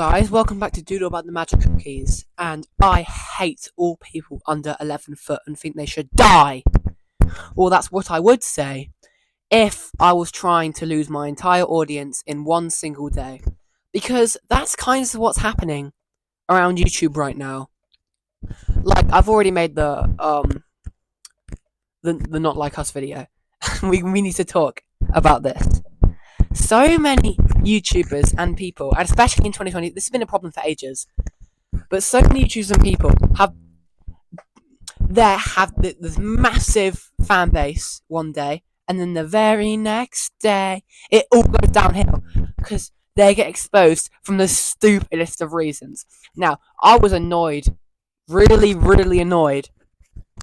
guys, welcome back to Doodle About the Magic Cookies. And I hate all people under 11 foot and think they should die. Well, that's what I would say if I was trying to lose my entire audience in one single day. Because that's kind of what's happening around YouTube right now. Like, I've already made the Not Like Us video. we need to talk about this. So many YouTubers and people, and especially in 2020, this has been a problem for ages, but so many YouTubers and people have this massive fan base one day, and then the very next day, it all goes downhill, because they get exposed from the stupidest of reasons. Now, I was annoyed, really, really annoyed,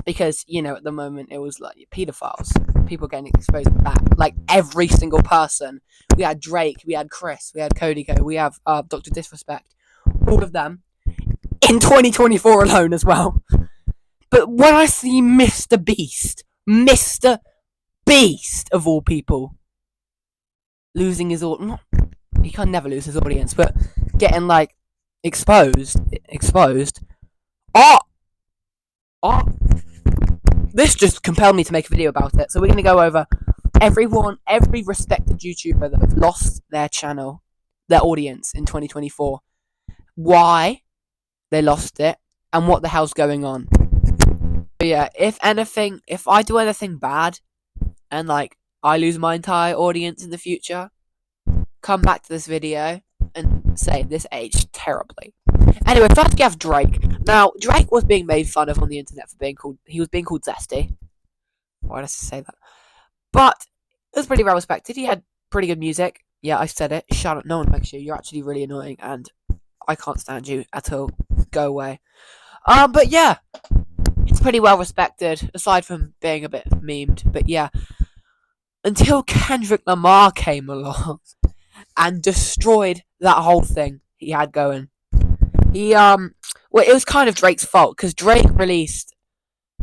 because, at the moment, it was like pedophiles, people getting exposed to that, like every single person. We had Drake, we had Chris, we had Cody Go, we have Dr. Disrespect, all of them, in 2024 alone as well. But when I see Mr. Beast of all people, losing his audience, he can never lose his audience, but getting like exposed, this just compelled me to make a video about it. So we're going to go over every respected YouTuber that has lost their channel, their audience in 2024, why they lost it, and what the hell's going on. But yeah, if I do anything bad, and I lose my entire audience in the future, come back to this video and say this aged terribly. Anyway, first we have Drake. Now, Drake was being made fun of on the internet for being called Zesty. Why did I say that? But it was pretty well respected. He had pretty good music. Yeah, I said it. Shut up. No one likes you. You're actually really annoying, and I can't stand you at all. Go away. But yeah, it's pretty well respected, aside from being a bit memed. But yeah, until Kendrick Lamar came along and destroyed that whole thing he had going. It was kind of Drake's fault, because Drake released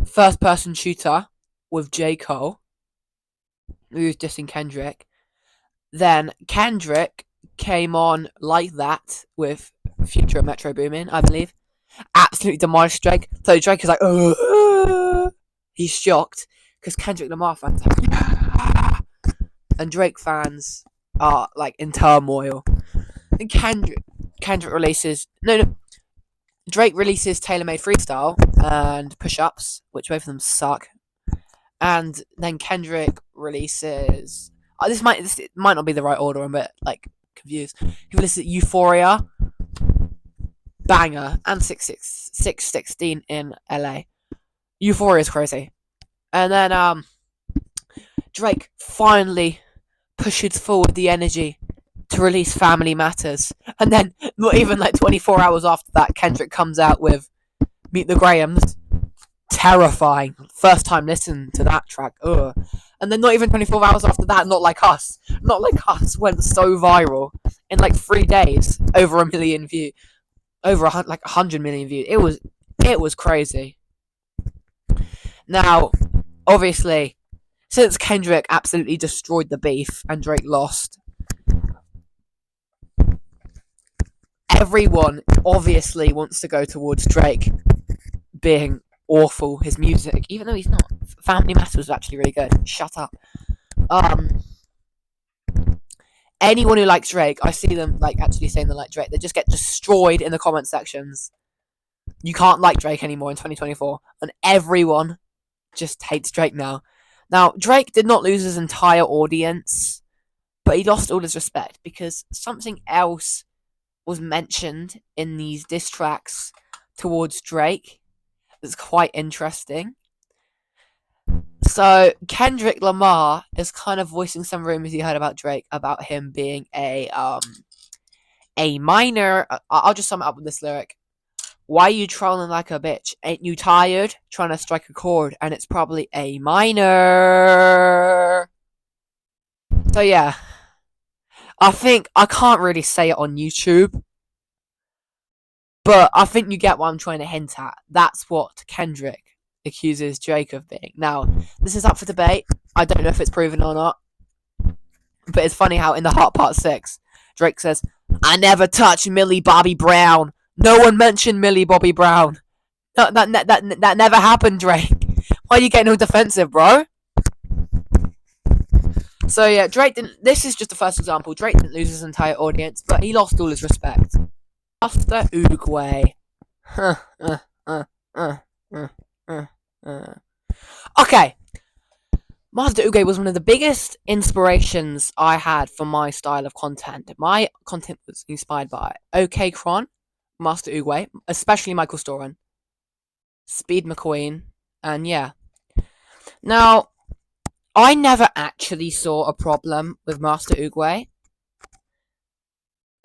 First Person Shooter with J. Cole, who was dissing Kendrick. Then Kendrick came on like that with Future and Metro Boomin, I believe. Absolutely demolished Drake. So Drake is like, ugh. He's shocked, because Kendrick Lamar fans are like, yeah. And Drake fans are like in turmoil. And Kendrick releases Drake releases Taylor Made Freestyle and Push Ups, which both of them suck. And then Kendrick releases this might not be the right order, I'm a bit confused. He releases Euphoria, banger, and 616 in LA. Euphoria is crazy. And then Drake finally pushes forward the energy to release Family Matters, and then not even 24 hours after that, Kendrick comes out with Meet the Grahams. Terrifying. First time listening to that track. Ugh. And then not even 24 hours after that, Not Like Us went so viral in 3 days, over 1 million views, over 100 million views. It was crazy. Now, obviously, since Kendrick absolutely destroyed the beef and Drake lost, everyone obviously wants to go towards Drake being awful, his music, even though he's not. Family Matters was actually really good. Shut up. Anyone who likes Drake, I see them actually saying they like Drake, they just get destroyed in the comment sections. You can't like Drake anymore in 2024, and everyone just hates Drake now. Now, Drake did not lose his entire audience, but he lost all his respect, because something else was mentioned in these diss tracks towards Drake that's quite interesting. So Kendrick Lamar is kind of voicing some rumors he heard about Drake, about him being a minor. I'll just sum it up with this lyric: "Why you trolling like a bitch? Ain't you tired trying to strike a chord? And it's probably a minor." So yeah, I think I can't really say it on YouTube, but I think you get what I'm trying to hint at. That's what Kendrick accuses Drake of being. Now, this is up for debate. I don't know if it's proven or not, but it's funny how in the Heart Part 6, Drake says, I never touched Millie Bobby Brown. No one mentioned Millie Bobby Brown. That never happened, Drake. Why are you getting all defensive, bro? So yeah, Drake didn't. This is just the first example. Drake didn't lose his entire audience, but he lost all his respect. Master Oogway. Okay. Master Oogway was one of the biggest inspirations I had for my style of content. My content was inspired by OK Kron, Master Oogway, especially Michael Storen, Speed McQueen, and yeah. Now, I never actually saw a problem with Master Oogway.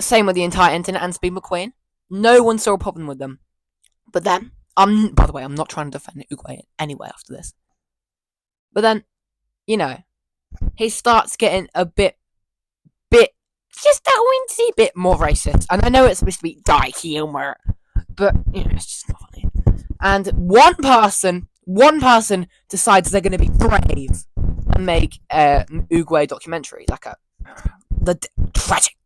Same with the entire internet and Speed McQueen. No one saw a problem with them. But then, by the way, I'm not trying to defend Oogway anyway after this. But then, you know, he starts getting a bit, just that wincy bit more racist. And I know it's supposed to be dark humor, but, you know, it's just not funny. And one person decides they're going to be brave and make an Oogway documentary, like the tragic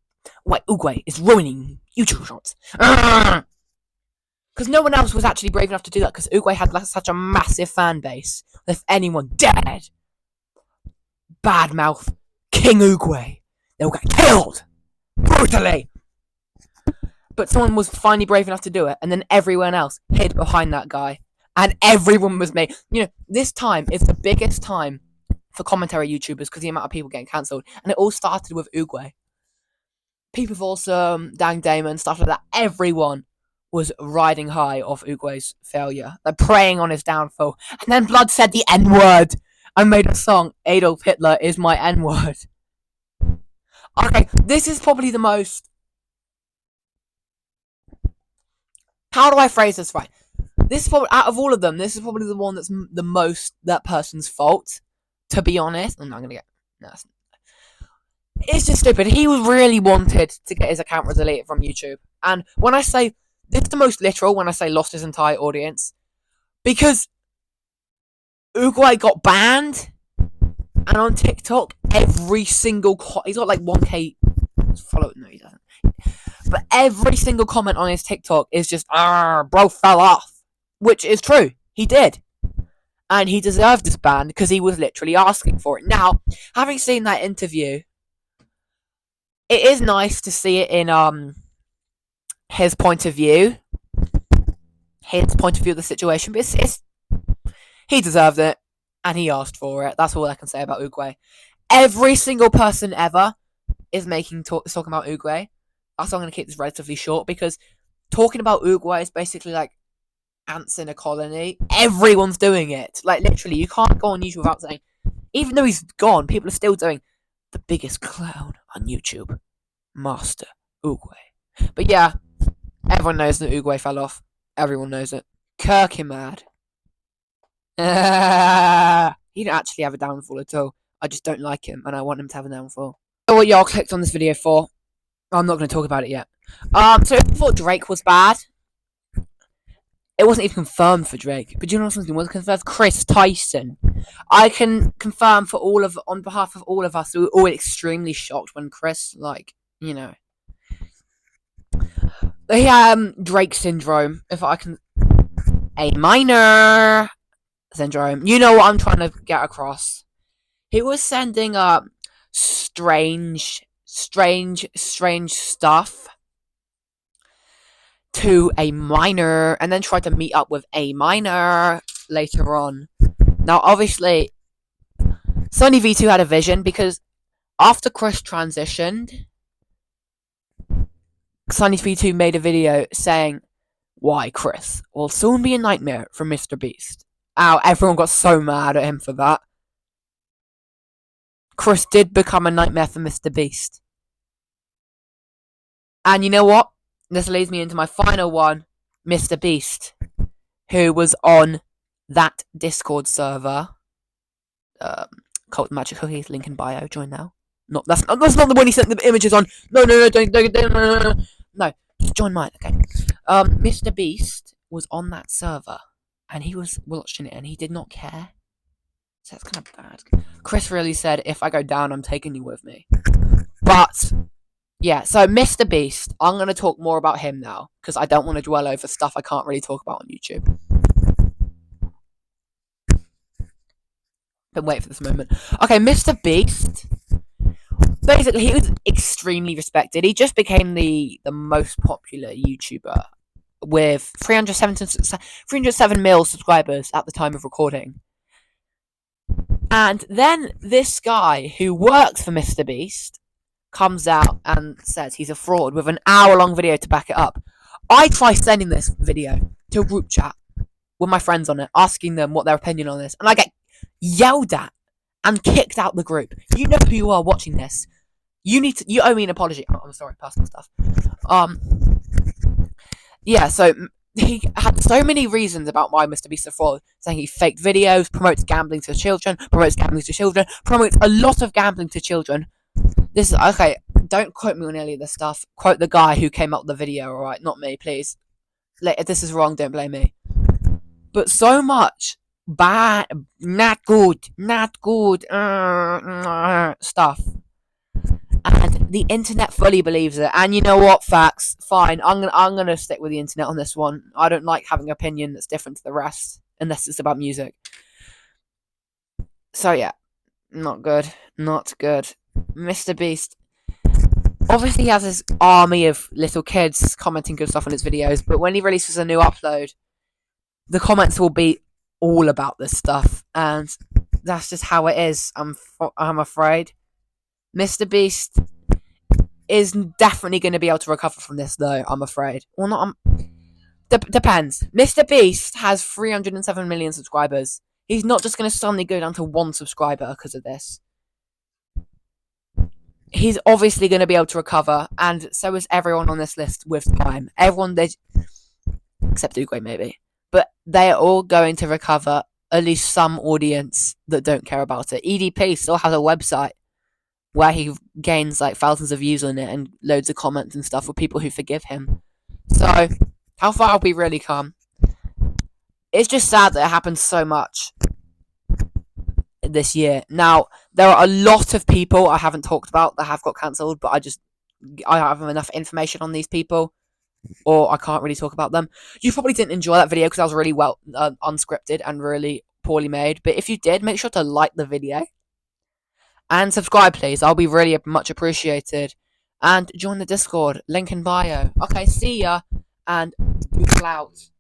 way Oogway is ruining YouTube shorts. Because no one else was actually brave enough to do that, because Oogway had such a massive fan base. If anyone dared badmouth King Oogway, they'll get killed brutally. But someone was finally brave enough to do it, and then everyone else hid behind that guy, and everyone was made. You know, this time is the biggest time for commentary YouTubers because the amount of people getting cancelled, and it all started with Oogway. People also Dang Damon, stuff like that. Everyone was riding high off Oogway's failure, like preying on his downfall. And then Blood said the N-word and made a song, Adolf Hitler is my N-word. Okay, this is probably the most... How do I phrase this right? This is probably, out of all of them, this is probably the one that's the most that person's fault, to be honest. I'm not going to get... No, it's just stupid. He really wanted to get his account deleted from YouTube. And when I say... This is the most literal when I say lost his entire audience. Because Oogway got banned. And on TikTok, every single... he's got like 1k followers. No, he doesn't. But every single comment on his TikTok is just, bro fell off. Which is true. He did. And he deserved this ban because he was literally asking for it. Now, having seen that interview, it is nice to see it in his point of view. His point of view of the situation. But he deserved it. And he asked for it. That's all I can say about Oogway. Every single person ever is talking about Oogway. That's why I'm going to keep this relatively short. Because talking about Oogway is basically like ants in a colony. Everyone's doing it. Like, literally, you can't go on YouTube without saying... Even though he's gone, people are still doing the biggest clown on YouTube. Master Oogway. But yeah, everyone knows that Oogway fell off. Everyone knows it. Kirkimad. He didn't actually have a downfall at all. I just don't like him, and I want him to have a downfall. So what y'all clicked on this video for? I'm not going to talk about it yet. So if you thought Drake was bad, it wasn't even confirmed for Drake. But you know something was confirmed? Chris Tyson. I can confirm on behalf of all of us, we were all extremely shocked when Chris, you know, Drake syndrome. If I can, A minor syndrome. You know what I'm trying to get across. He was sending up strange stuff to A minor, and then tried to meet up with A minor later on. Now, obviously, Sunny V2 had a vision, because after Chris transitioned, Sunny V2 made a video saying, "Why Chris will soon be a nightmare for Mr. Beast." Ow, everyone got so mad at him for that. Chris did become a nightmare for Mr. Beast. And you know what? This leads me into my final one, Mr. Beast, who was on that Discord server. Cult Magic Cookies, link in bio, join now. That's not the one he sent the images on. No, don't. No, just join mine, okay. Mr. Beast was on that server, and he was watching it, and he did not care. So that's kind of bad. Chris really said, "If I go down, I'm taking you with me." But Yeah, so Mr. Beast, I'm going to talk more about him now because I don't want to dwell over stuff I can't really talk about on YouTube. Been waiting for this moment. Okay, Mr. Beast. Basically, he was extremely respected. He just became the most popular YouTuber with 307 mil subscribers at the time of recording. And then this guy who works for Mr. Beast comes out and says he's a fraud with an hour-long video to back it up. I try sending this video to a group chat with my friends on it, asking them what their opinion on this, and I get yelled at and kicked out the group. You know who you are watching this. You owe me an apology. Oh, I'm sorry, personal stuff. Yeah, so he had so many reasons about why Mr. Beast is a fraud, saying he faked videos, promotes gambling to children, promotes a lot of gambling to children. This is okay. Don't quote me on any of this stuff. Quote the guy who came up with the video, alright? Not me, please. If this is wrong, don't blame me. But so much bad, not good stuff. And the internet fully believes it. And you know what? Facts. Fine. I'm gonna stick with the internet on this one. I don't like having an opinion that's different to the rest, unless it's about music. So yeah, not good. Not good. Mr. Beast. Obviously, he has this army of little kids commenting good stuff on his videos, but when he releases a new upload, the comments will be all about this stuff, and that's just how it is. I'm afraid. Mr. Beast is definitely going to be able to recover from this, though. I'm afraid. Well, not. Depends. Mr. Beast has 307 million subscribers. He's not just going to suddenly go down to 1 subscriber because of this. He's obviously going to be able to recover, and so is everyone on this list with time. Everyone, except Dugway maybe, but they are all going to recover. At least some audience that don't care about it. EDP still has a website where he gains like thousands of views on it and loads of comments and stuff with people who forgive him. So, how far have we really come? It's just sad that it happens so much this year. Now, there are a lot of people I haven't talked about that have got cancelled, but I have enough information on these people, or I can't really talk about them. You probably didn't enjoy that video because that was really well unscripted and really poorly made, but if you did, make sure to like the video. And subscribe, please. I'll be really much appreciated. And join the Discord. Link in bio. Okay, see ya. And peace out.